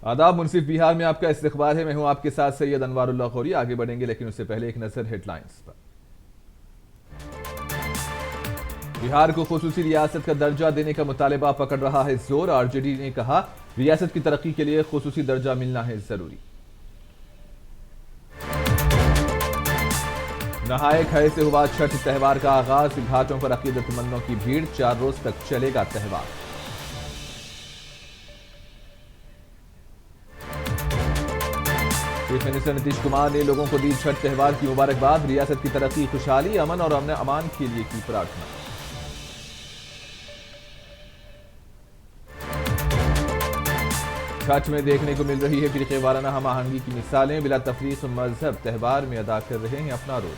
आदाब, मुनसिफ बिहार में आपका इस्तकबाल है। मैं हूं आपके साथ सैयद अनवारुल्लाह खौरी। आगे बढ़ेंगे लेकिन उससे पहले एक नजर हेडलाइंस पर। बिहार को खुसूसी रियासत का दर्जा देने का मुतालबा पकड़ रहा है जोर। आरजेडी ने कहा रियासत की तरक्की के लिए खुसूसी दर्जा मिलना है जरूरी। नहाए खाए से हुआ छठ त्यौहार का आगाज। घाटों पर अकीदतमंदों की भीड़। 4 रोज तक चलेगा त्यौहार। चीफ मिनिस्टर नीतीश कुमार ने लोगों को दी छठ त्यौहार की मुबारकबाद। रियासत की तरक्की, खुशहाली, अमन और अमान के लिए की प्रार्थना। छठ में देखने को मिल रही है फिरके वाराना हम आहंगी की मिसालें। बिला तफरीक मजहब त्यौहार में अदा कर रहे हैं अपना रोल।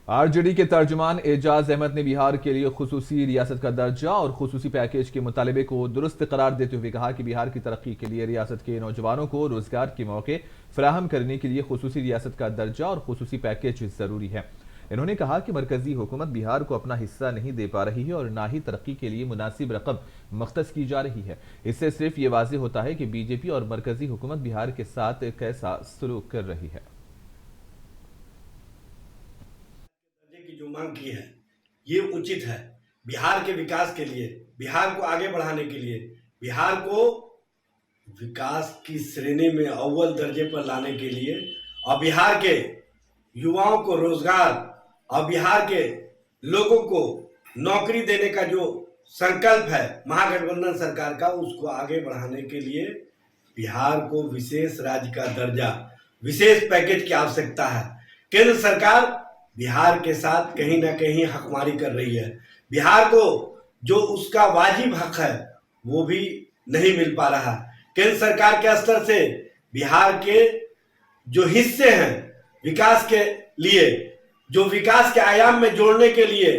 आरजेडी के तर्जुमान एजाज अहमद ने बिहार के लिए खुसूसी रियासत का दर्जा और खुसूसी पैकेज के मुतालबे को दुरुस्त करार देते हुए कहा कि बिहार की तरक्की के लिए रियासत के नौजवानों को रोजगार के मौके फराहम करने के लिए खुसूसी रियासत का दर्जा और खुसूसी पैकेज जरूरी है। इन्होंने कहा कि मरकजी हुकूमत बिहार को अपना हिस्सा नहीं दे पा रही है और ना ही तरक्की के लिए मुनासिब रकम मख्तस की जा रही है। इससे सिर्फ ये वाज़ेह होता है कि बीजेपी और मरकजी हुकूमत बिहार के साथ कैसा सलूक कर रही है। की जो मांग की है ये उचित है। बिहार के विकास के लिए, बिहार को आगे बढ़ाने के लिए, बिहार को विकास की श्रेणी में अव्वल दर्जे पर लाने के लिए और बिहार के युवाओं को रोजगार और बिहार के लोगों को नौकरी देने का जो संकल्प है महागठबंधन सरकार का, उसको आगे बढ़ाने के लिए बिहार को विशेष राज्य का दर्जा, विशेष पैकेज की आवश्यकता है। केंद्र सरकार बिहार के साथ कहीं ना कहीं हकमारी कर रही है। बिहार को जो उसका वाजिब हक है वो भी नहीं मिल पा रहा। केंद्र सरकार के स्तर से बिहार के जो हिस्से हैं विकास के लिए, जो विकास के आयाम में जोड़ने के लिए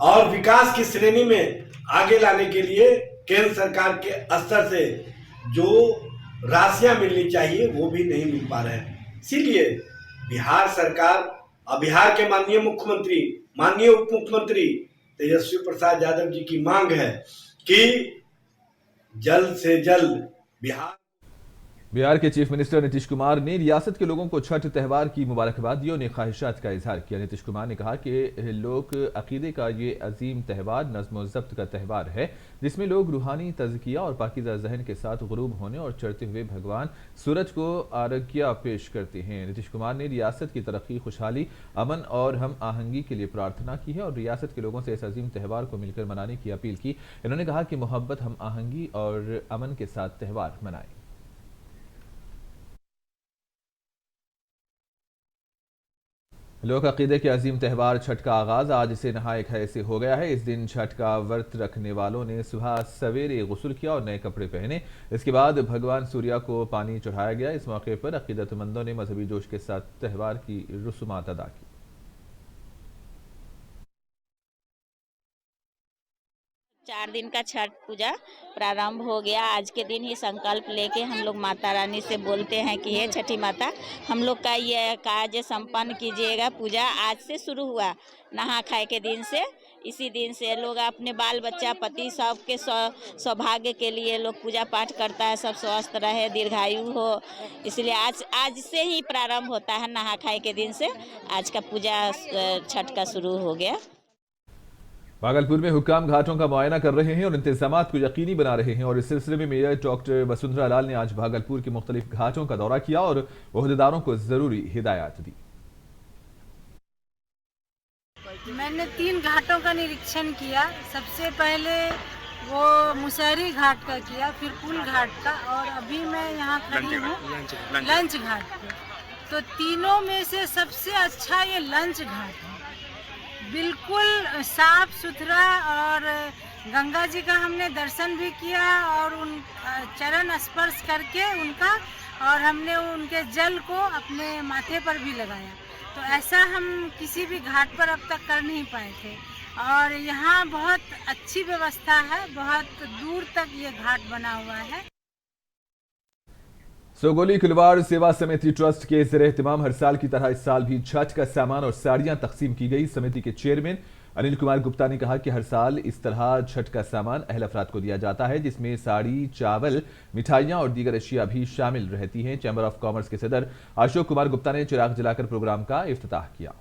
और विकास की श्रेणी में आगे लाने के लिए केंद्र सरकार के स्तर से जो राशियां मिलनी चाहिए वो भी नहीं मिल पा रहे हैं। इसीलिए बिहार सरकार और बिहार के माननीय मुख्यमंत्री, माननीय उप मुख्यमंत्री तेजस्वी प्रसाद यादव जी की मांग है कि जल्द से जल्द बिहार के चीफ मिनिस्टर नीतीश कुमार ने रियासत के लोगों को छठ त्यौहार की मुबारकबाद दी और उन्हें ख्वाहिशात का इजहार किया। नीतीश कुमार ने कहा कि लोक अकीदे का ये अजीम त्यौहार नज़्म व ज़ब्त का त्यौहार है जिसमें लोग रूहानी तज़किया और पाकीज़ा जहन के साथ गुरूब होने और चढ़ते हुए भगवान सूरज को आरग्या पेश करते हैं। नीतीश कुमार ने रियासत की तरक्की, खुशहाली, अमन और हम आहंगी के लिए प्रार्थना की है और रियासत के लोगों से इस अजीम त्यौहार को मिलकर मनाने की अपील की। इन्होंने कहा कि मोहब्बत, हम आहंगी और अमन के साथ त्यौहार मनाएं। लोक अकीदे के अजीम त्यौहार छठ का आगाज आज से नहाए खाए से हो गया है। इस दिन छठ का व्रत रखने वालों ने सुबह सवेरे गुस्ल किया और नए कपड़े पहने। इसके बाद भगवान सूर्य को पानी चढ़ाया गया। इस मौके पर अकीदतमंदों ने मजहबी जोश के साथ त्यौहार की रसूमात अदा की। 4 दिन का छठ पूजा प्रारंभ हो गया। आज के दिन ही संकल्प लेके हम लोग माता रानी से बोलते हैं कि हे छठी माता, हम लोग का ये कार्य संपन्न कीजिएगा। पूजा आज से शुरू हुआ, नहा खाए के दिन से। इसी दिन से लोग अपने बाल बच्चा, पति, सबके सौभाग्य के लिए लोग पूजा पाठ करता है, सब स्वस्थ रहे, दीर्घायु हो। इसलिए आज से ही प्रारंभ होता है, नहा खाए के दिन से आज का पूजा छठ का शुरू हो गया। भागलपुर में हुक्काम घाटों का मुआयना कर रहे हैं और इंतजामात को यकीनी बना रहे हैं और इस सिलसिले में मेयर डॉक्टर वसुंधरा लाल ने आज भागलपुर के मुख्तलिफ घाटों का दौरा किया और ओहदेदारों को जरूरी हिदायत दी। मैंने 3 घाटों का निरीक्षण किया। सबसे पहले वो मुसहरी घाट का किया, फिर पुल घाट का, और अभी मैं यहाँ खड़ी हूँ लंच घाट पे। तो तीनों में से सबसे अच्छा ये लंच घाट है। बिल्कुल साफ सुथरा, और गंगा जी का हमने दर्शन भी किया और उन चरण स्पर्श करके उनका, और हमने उनके जल को अपने माथे पर भी लगाया। तो ऐसा हम किसी भी घाट पर अब तक कर नहीं पाए थे। और यहाँ बहुत अच्छी व्यवस्था है, बहुत दूर तक ये घाट बना हुआ है। सोगोली कुलवाड़ सेवा समिति ट्रस्ट के ज़ेर-ए-एहतिमाम हर साल की तरह इस साल भी छठ का सामान और साड़ियां तकसीम की गई। समिति के चेयरमैन अनिल कुमार गुप्ता ने कहा कि हर साल इस तरह छठ का सामान अहल अफराद को दिया जाता है, जिसमें साड़ी, चावल, मिठाइयां और दीगर अशिया भी शामिल रहती हैं। चैंबर ऑफ कॉमर्स के सदर अशोक कुमार गुप्ता ने चिराग जलाकर प्रोग्राम का इफ्तिताह किया।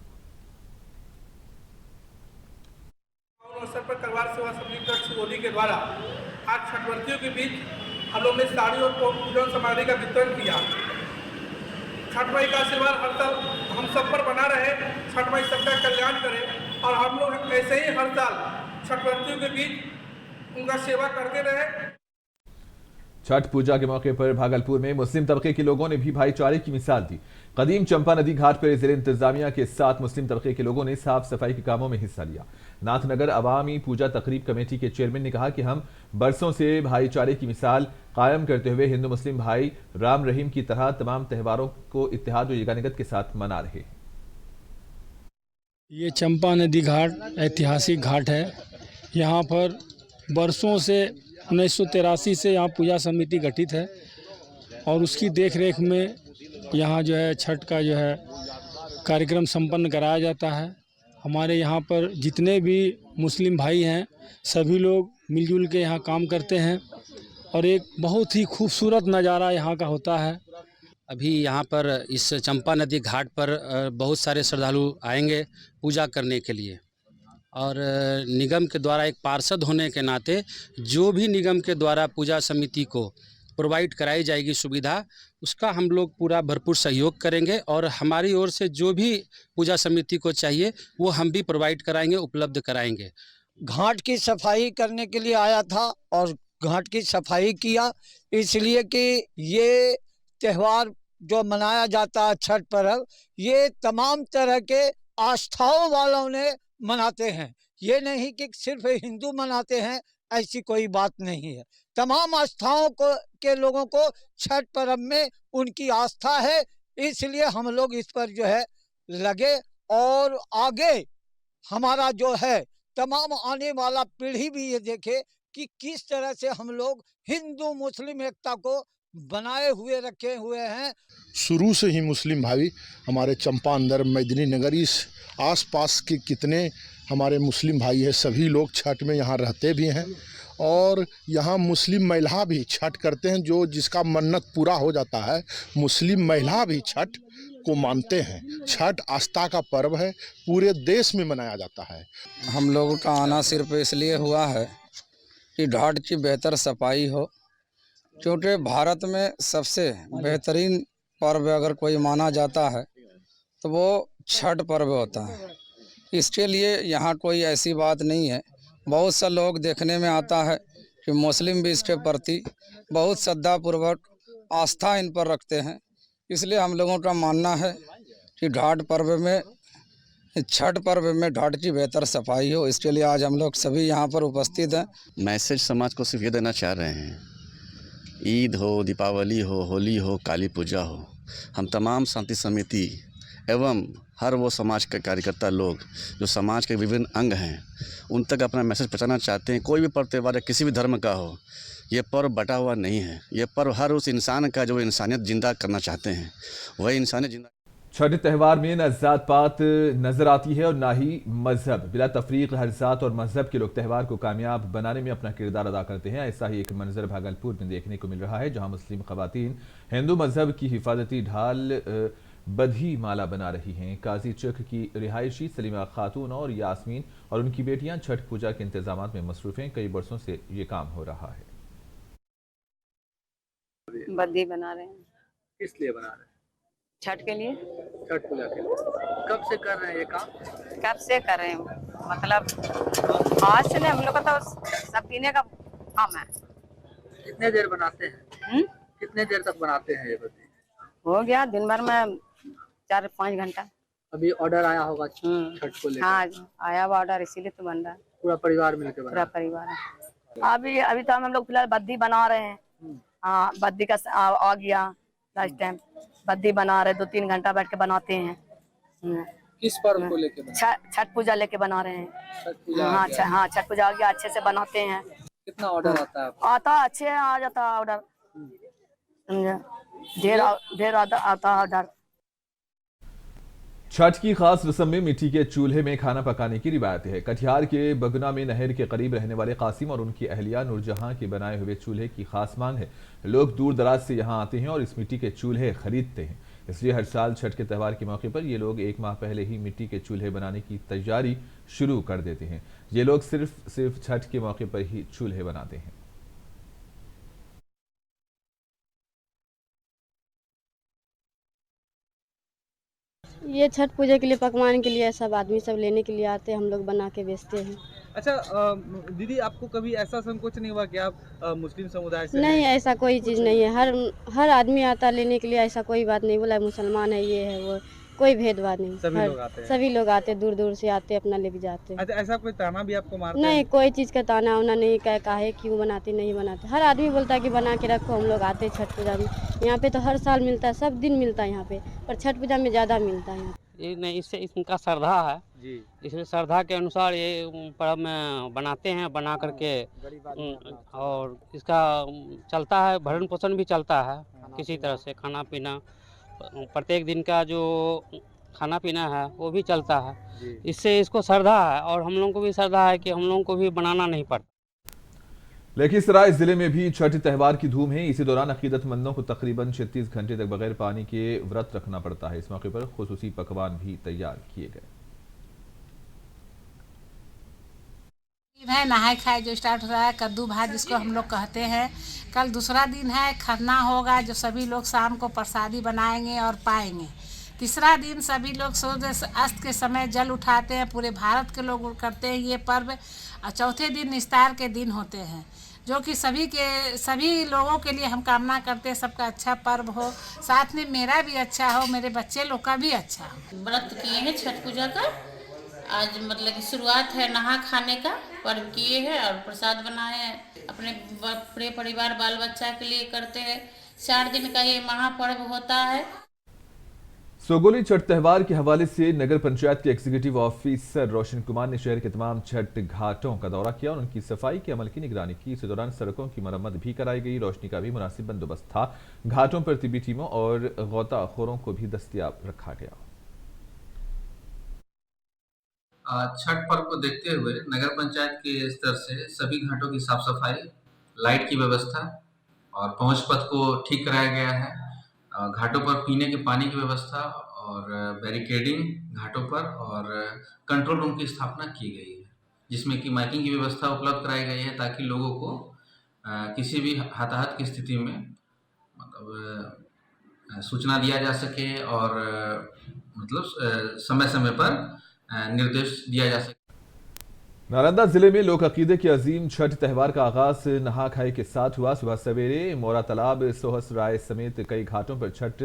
अवसर पर कलवार सेवा समिति ट्रस्ट सिरोही के द्वारा आज छठव्रतियों के बीच हम लोग ने साड़ी और पूजन सामग्री का वितरण किया। छठ माई का आशीर्वाद हर साल हम सब पर बना रहे, छठ माई सबका कल्याण करे और हम लोग ऐसे ही हर साल छठव्रतियों के बीच उनका सेवा करते रहे। छठ पूजा के मौके पर भागलपुर में मुस्लिम तबके के लोगों ने भी भाईचारे की मिसाल दी। कदीम चंपा नदी घाट पर जिले इंतजामिया के साथ मुस्लिम तबके के लोगों ने साफ सफाई के कामों में हिस्सा लिया। नाथनगर अवामी पूजा तकरीब कमेटी के चेयरमैन ने कहा कि हम बरसों से भाईचारे की मिसाल कायम करते हुए हिंदू मुस्लिम भाई राम रहीम की तरह तमाम त्योहारों को इत्तेहाद और यगानियत के साथ मना रहे हैं। ये चंपा नदी घाट ऐतिहासिक घाट है। यहाँ पर बरसों से 1983 से यहाँ पूजा समिति गठित है और उसकी देखरेख में यहाँ जो है छठ का जो है कार्यक्रम संपन्न कराया जाता है। हमारे यहाँ पर जितने भी मुस्लिम भाई हैं सभी लोग मिलजुल के यहाँ काम करते हैं और एक बहुत ही खूबसूरत नज़ारा यहाँ का होता है। अभी यहाँ पर इस चंपा नदी घाट पर बहुत सारे श्रद्धालु आएंगे पूजा करने के लिए और निगम के द्वारा एक पार्षद होने के नाते जो भी निगम के द्वारा पूजा समिति को प्रोवाइड कराई जाएगी सुविधा, उसका हम लोग पूरा भरपूर सहयोग करेंगे और हमारी ओर से जो भी पूजा समिति को चाहिए वो हम भी प्रोवाइड कराएंगे, उपलब्ध कराएंगे। घाट की सफाई करने के लिए आया था और घाट की सफाई किया, इसलिए कि ये त्यौहार जो मनाया जाता है छठ पर्व, ये तमाम तरह के आस्थाओं वालों ने मनाते हैं। ये नहीं कि सिर्फ हिंदू मनाते हैं, ऐसी कोई बात नहीं है। तमाम आस्थाओं को के लोगों को छठ पर्व में उनकी आस्था है, इसलिए हम लोग इस पर जो है लगे और आगे हमारा जो है तमाम आने वाला पीढ़ी भी ये देखे कि किस तरह से हम लोग हिंदू मुस्लिम एकता को बनाए हुए रखे हुए हैं। शुरू से ही मुस्लिम भाई हमारे चंपा अंदर मैदनी नगर इस आसपास के कितने हमारे मुस्लिम भाई हैं, सभी लोग छठ में यहाँ रहते भी हैं और यहाँ मुस्लिम महिला भी छठ करते हैं। जो जिसका मन्नत पूरा हो जाता है मुस्लिम महिला भी छठ को मानते हैं। छठ आस्था का पर्व है, पूरे देश में मनाया जाता है। हम लोगों का आना सिर्फ इसलिए हुआ है कि घाट की बेहतर सफाई हो, क्योंकि भारत में सबसे बेहतरीन पर्व अगर कोई माना जाता है तो वो छठ पर्व होता है। इसके लिए यहाँ कोई ऐसी बात नहीं है। बहुत सा लोग देखने में आता है कि मुस्लिम भी इसके प्रति बहुत श्रद्धापूर्वक आस्था इन पर रखते हैं, इसलिए हम लोगों का मानना है कि घाट पर्व में छठ पर्व में घाट की बेहतर सफाई हो। इसके लिए आज हम लोग सभी यहाँ पर उपस्थित हैं। मैसेज समाज को सिर्फ ये देना चाह रहे हैं, ईद हो, दीपावली हो, होली हो, काली पूजा हो, हम तमाम शांति समिति एवं हर वो समाज के कार्यकर्ता लोग जो समाज के विभिन्न अंग हैं उन तक अपना मैसेज पहुंचाना चाहते हैं। कोई भी पर्व त्यौहार या किसी भी धर्म का हो, ये पर्व बटा हुआ नहीं है। ये पर्व हर उस इंसान का जो इंसानियत जिंदा करना चाहते हैं, वही इंसानियत जिंदा। छठ त्यौहार में न जात पात नजर आती है और ना ही मजहब। बिला तफरीक हर जात और मजहब के लोग त्यौहार को कामयाब बनाने में अपना किरदार अदा करते हैं। ऐसा ही एक मंजर भागलपुर में देखने को मिल रहा है, जहां मुस्लिम खवातीन हिंदू मजहब की हिफाजती ढाल बधी माला बना रही हैं। काजी चक की रिहायशी सलीमा खातून और यास्मीन और उनकी बेटियां छठ पूजा के इंतजाम में मसरूफ हैं। कई बरसों से ये काम हो रहा है। बद्दी बना रहे हैं। किस लिए बना रहे हैं? छठ के लिए, छठ पूजा के लिए। कब से कर रहे हैं ये काम? कब से कर रहे हैं, मतलब आज से नहीं, हम लोग का तो सब पीने का काम है। कितने देर बनाते हैं? कितने देर तक बनाते हैं ये बद्दी? हो गया दिन भर में 4-5 घंटा। अभी ऑर्डर आया होगा छठ को लेकर? हाँ आया हुआ ऑर्डर, इसीलिए तो बन रहा है। पूरा परिवार मिलकर बना? पूरा परिवार। अभी तो हम लोग फिलहाल बद्दी बना रहे हैं। हाँ बद्दी का आ गया लास्ट टाइम, बद्दी बना रहे, 2-3 घंटा बैठ के बनाते हैं। किस पर्व को लेके? छठ पूजा लेके बना रहे हैं। हाँ छठ पूजा आ गया, अच्छे से बनाते हैं। कितना ऑर्डर आता है? आता अच्छे आ जाता है ऑर्डर, ढेर आता ऑर्डर। छठ की खास रस्म में मिट्टी के चूल्हे में खाना पकाने की रिवायत है। कटिहार के बगना में नहर के करीब रहने वाले कासिम और उनकी अहलिया नूरजहां के बनाए हुए चूल्हे की खास मांग है। लोग दूर दराज से यहां आते हैं और इस मिट्टी के चूल्हे खरीदते हैं। इसलिए हर साल छठ के त्यौहार के मौके पर ये लोग 1 माह पहले ही मिट्टी के चूल्हे बनाने की तैयारी शुरू कर देते हैं। ये लोग सिर्फ छठ के मौके पर ही चूल्हे बनाते हैं। ये छठ पूजा के लिए पकवान के लिए सब आदमी सब लेने के लिए आते हैं, हम लोग बना के बेचते हैं। अच्छा दीदी, आपको कभी ऐसा संकोच नहीं हुआ कि आप मुस्लिम समुदाय से नहीं, ऐसा कोई चीज़ नहीं है। हर आदमी आता लेने के लिए, ऐसा कोई बात नहीं बोला मुसलमान है ये है वो, कोई भेदभाव नहीं। सभी लोग आते दूर दूर से आते अपना लेके जाते। अच्छा, ऐसा कोई ताना भी आपको मारता नहीं है? कोई चीज़ का ताना वाना नहीं, काहे क्यों बनाते नहीं बनाते। हर आदमी बोलता है कि बना के रखो, हम लोग आते छठ पूजा में। यहाँ पे तो हर साल मिलता है, सब दिन मिलता है यहाँ पे, पर छठ पूजा में ज़्यादा मिलता है यहाँ। ये नहीं, इससे इनका श्रद्धा है जी, इसलिए श्रद्धा के अनुसार ये पर्व में बनाते हैं, बना करके और इसका चलता है, भरण पोषण भी चलता है किसी तरह से। खाना पीना प्रत्येक दिन का जो खाना पीना है वो भी चलता है। इससे इसको श्रद्धा है और हम लोगों को भी श्रद्धा है कि हम लोगों को भी बनाना नहीं पड़ता। लखीसराय जिले में भी छठ त्यौहार की धूम है। इसी दौरान अकीदतमंदों को तकरीबन 36 घंटे तक बगैर पानी के व्रत रखना पड़ता है। इस मौके पर खुसूसी पकवान भी तैयार किए गए। है नहाय खाए जो स्टार्ट हो रहा है, कद्दू भात जिसको हम लोग कहते हैं। कल दूसरा दिन है, खरना होगा, जो सभी लोग शाम को प्रसादी बनाएंगे और पाएंगे। तीसरा दिन सभी लोग सूर्य अस्त के समय जल उठाते हैं, पूरे भारत के लोग करते हैं ये पर्व। और चौथे दिन निस्तार के दिन होते हैं, जो कि सभी लोगों के लिए हम कामना करते हैं सबका अच्छा पर्व हो, साथ में मेरा भी अच्छा हो, मेरे बच्चे लोग का भी अच्छा हो। व्रत किए हैं छठ पूजा का, आज मतलब कि शुरुआत है नहा खाने का पर्व किए हैं और प्रसाद बनाए हैं। अपने पूरे परिवार बाल बच्चा के लिए करते हैं। 4 दिन का ये महापर्व होता है। सोगोली छठ त्यौहार के हवाले से नगर पंचायत के एग्जीक्यूटिव ऑफिसर रोशन कुमार ने शहर के तमाम छठ घाटों का दौरा किया और उनकी सफाई के अमल की निगरानी की। इस दौरान सड़कों की मरम्मत भी कराई गई। रोशनी का भी मुनासिब बंदोबस्त था। घाटों पर तिब्बी टीमों और गौताखोरों को भी दस्तयाब रखा गया। छठ पर्व को देखते हुए नगर पंचायत के स्तर से सभी घाटों की साफ सफाई, लाइट की व्यवस्था और पहुंच पथ को ठीक कराया गया है। घाटों पर पीने के पानी की व्यवस्था और बैरिकेडिंग घाटों पर और कंट्रोल रूम की स्थापना की गई है, जिसमें कि माइकिंग की व्यवस्था उपलब्ध कराई गई है ताकि लोगों को किसी भी हताहत की स्थिति में मतलब सूचना दिया जा सके और मतलब समय समय पर निर्देश दिया जा सके। नालंदा जिले में लोक अकीदे के अजीम छठ त्यौहार का आगाज नहा खाए के साथ हुआ। सुबह सवेरे मोरा तालाब, सोहस राय समेत कई घाटों पर छठ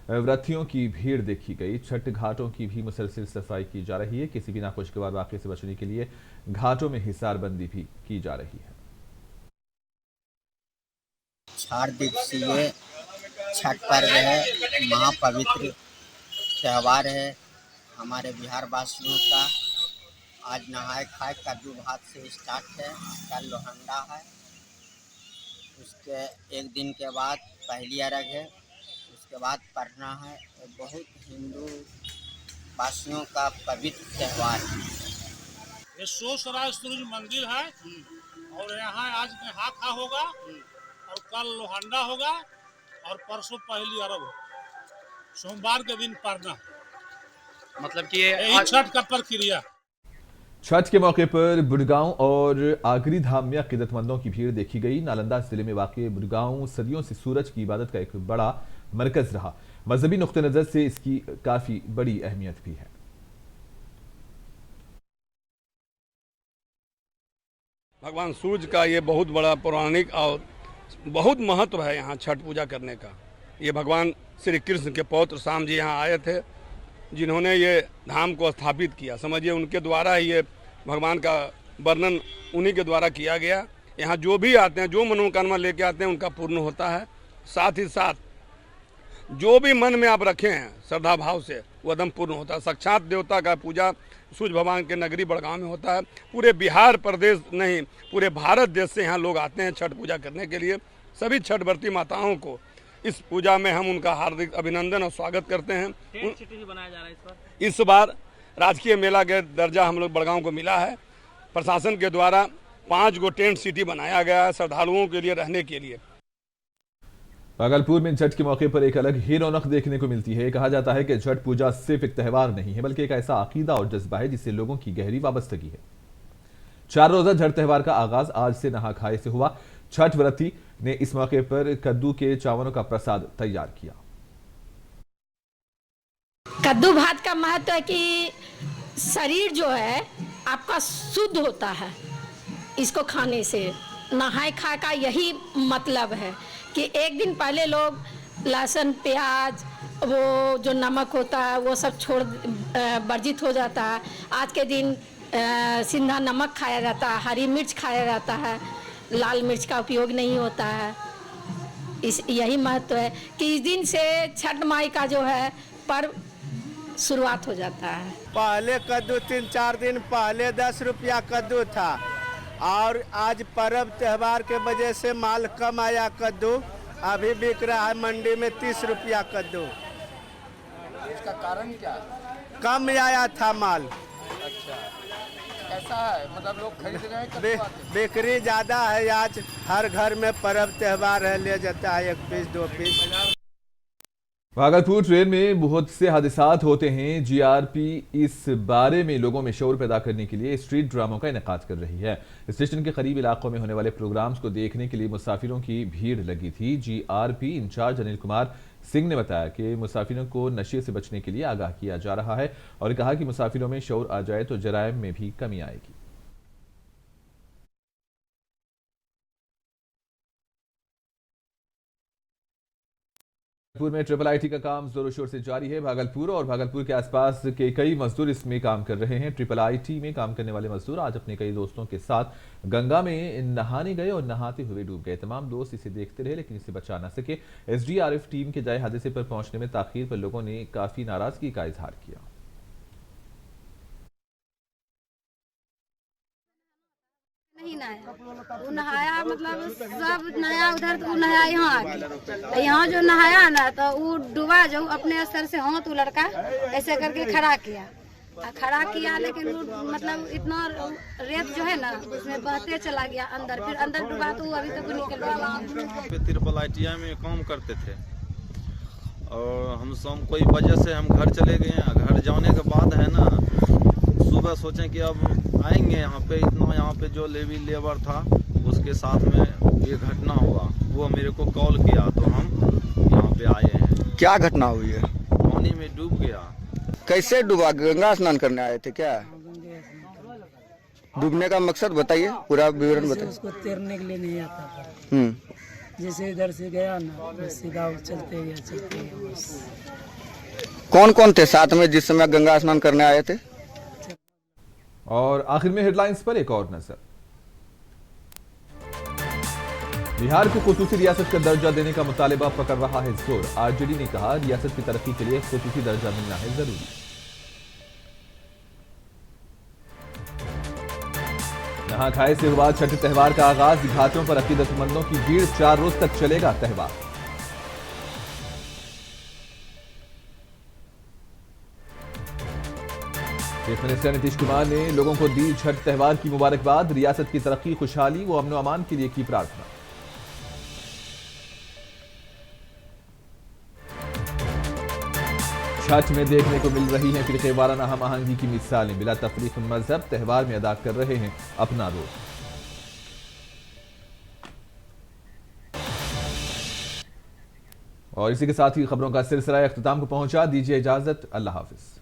व्रतियों की भीड़ देखी गई। छठ घाटों की भी मुसलसल सफाई की जा रही है। किसी भी नाखुशगवार वाक़े से बचने के लिए घाटों में हिसारबंदी भी की जा रही है। 4 दिवसीय छठ पर्व है, महापवित्र त्यौहार है हमारे बिहार वासियों का। आज नहाए खाए कद्दू भात से स्टार्ट है, कल लोहंडा है, उसके एक दिन के बाद पहली अर्घ है, उसके बाद पढ़ना है। बहुत हिंदू वासियों का पवित्र त्यौहार है। ये सोसराय सूरज मंदिर है और यहाँ आज नहा खा होगा और कल लोहंडा होगा और परसों पहली अर्घ होगा। सोमवार के दिन पढ़ना, मतलब कि ये छठ का प्रक्रिया। छठ के मौके पर बुड़गांव और आगरी धाम में अकीदतमंदों की भीड़ देखी गई। नालंदा जिले में वाक़ बुड़गांव सदियों से सूरज की इबादत का एक बड़ा मरकज रहा। मजहबी नुक्ते नजर से इसकी काफी बड़ी अहमियत भी है। भगवान सूर्य का ये बहुत बड़ा पौराणिक और बहुत महत्व है यहाँ छठ पूजा करने का। ये भगवान श्री कृष्ण के पौत्र शाम जी यहाँ आए थे, जिन्होंने ये धाम को स्थापित किया। समझिए उनके द्वारा ही ये भगवान का वर्णन उन्हीं के द्वारा किया गया। यहाँ जो भी आते हैं, जो मनोकामना लेके आते हैं, उनका पूर्ण होता है। साथ ही साथ जो भी मन में आप रखे हैं श्रद्धा भाव से, वो एकदम पूर्ण होता है। साक्षात देवता का पूजा सूर्य भगवान के नगरी बड़गांव में होता है। पूरे बिहार प्रदेश नहीं, पूरे भारत देश से यहाँ लोग आते हैं छठ पूजा करने के लिए। सभी छठ व्रती माताओं को इस पूजा में हम उनका हार्दिक अभिनंदन और स्वागत करते हैं। टेंट सिटी भी बनाया जा रहा है इस बार। इस बार राजकीय मेला के दर्जा हम लोग बड़गांव को मिला है। प्रशासन के द्वारा 5 गो टेंट सिटी बनाया गया है श्रद्धालुओं के लिए रहने के लिए। भागलपुर में छठ के मौके पर एक अलग ही रौनक देखने को मिलती है। कहा जाता है कि छठ पूजा सिर्फ एक त्यौहार नहीं है बल्कि एक ऐसा अकीदा और जज्बा है जिससे लोगों की गहरी वाबस्तगी है। 4 रोजा छठ त्यौहार का आगाज आज से नहा खाए से हुआ। छठ व्रती ने इस मौके पर कद्दू के चावलों का प्रसाद तैयार किया। कद्दू भात का महत्व है कि शरीर जो है आपका शुद्ध होता है इसको खाने से। नहाए खा का यही मतलब है कि एक दिन पहले लोग लहसुन प्याज वो जो नमक होता है वो सब छोड़ वर्जित हो जाता है। आज के दिन सिंधा नमक खाया जाता है, हरी मिर्च खाया जाता है, लाल मिर्च का उपयोग नहीं होता है। यही महत्व है कि इस दिन से छठ माई का जो है पर्व शुरुआत हो जाता है। पहले कद्दू 3-4 दिन पहले 10 रुपया कद्दू था और आज पर्व त्यौहार के वजह से माल कम आया। कद्दू अभी बिक रहा है मंडी में 30 रुपया कद्दू। इसका कारण क्या? कम आया था माल। अच्छा, कैसा है मतलब लोग खरीद रहे हैं? बिक्री ज़्यादा है। आज हर घर में पर्व त्यौहार है, ले जाता है 1 पीस 2 पीस। भागलपुर ट्रेन में बहुत से हादसात होते हैं। जीआरपी इस बारे में लोगों में शऊर पैदा करने के लिए स्ट्रीट ड्रामों का इनेकाद कर रही है। स्टेशन के करीब इलाकों में होने वाले प्रोग्राम्स को देखने के लिए मुसाफिरों की भीड़ लगी थी। जीआरपी इंचार्ज अनिल कुमार सिंह ने बताया कि मुसाफिरों को नशे से बचने के लिए आगाह किया जा रहा है और कहा कि मुसाफिरों में शऊर आ जाए तो जराइम में भी कमी आएगी। भागलपुर में ट्रिपल आईटी का काम जोरों शोर से जारी है। भागलपुर और भागलपुर के आसपास के कई मजदूर इसमें काम कर रहे हैं। ट्रिपल आईटी में काम करने वाले मजदूर आज अपने कई दोस्तों के साथ गंगा में नहाने गए और नहाते हुए डूब गए। तमाम दोस्त इसे देखते रहे लेकिन इसे बचा न सके। एसडीआरएफ टीम के जाए हादसे पर पहुंचने में ताखीर पर लोगों ने काफी नाराजगी का इजहार किया। नहीं नहाया, वो नहाया मतलब सब नहाया उधर, तो नहाया यहाँ आके। यहाँ जो नहाया ना तो वो डूबा जो अपने स्तर से हो तो लड़का ऐसे करके खड़ा किया लेकिन वो मतलब इतना रेत जो है ना उसमें बहते चला गया अंदर, फिर अंदर डूबा तो अभी तक निकल गया। ट्रिपल आईटीआई में काम करते थे और हम सब कोई वजह से हम घर चले गए। घर जाने के बाद है ना सुबह सोचें कि अब आएंगे यहाँ पे जो लेबर था उसके साथ में ये घटना हुआ। वो मेरे को कॉल किया तो हम यहाँ पे आए हैं। क्या घटना हुई है? पानी में डूब गया। कैसे डूबा? गंगा स्नान करने आए थे क्या? डूबने का मकसद बताइए, पूरा विवरण बताइए। उसको तैरने के लिए नहीं आता था। जैसे इधर से गया ना सीधा चलते गया। कौन कौन थे साथ में जिस समय गंगा स्नान करने आए थे? और आखिर में हेडलाइंस पर एक और नजर। बिहार को खुसूसी रियासत का दर्जा देने का मुतालिबा पकड़ रहा है जोर। आरजेडी ने कहा रियासत की तरक्की के लिए खुसूसी दर्जा मिलना है जरूरी। नहा खाए से हुआ छठ त्यौहार का आगाज। घाटों पर अकीदतमंदों की भीड़। 4 रोज तक चलेगा त्यौहार। चीफ मिनिस्टर नीतीश कुमार ने लोगों को दी छठ त्यौहार की मुबारकबाद। रियासत की तरक्की, खुशहाली व अमन अमान के लिए की प्रार्थना। छठ में देखने को मिल रही है फिरके वाराना हम आहंगी की मिसालें। बिला तफरीक मजहब त्यौहार में अदा कर रहे हैं अपना रोल। और इसी के साथ ही खबरों का सिलसिला अख्ताम को पहुंचा। दीजिए इजाजत, अल्लाह हाफिज।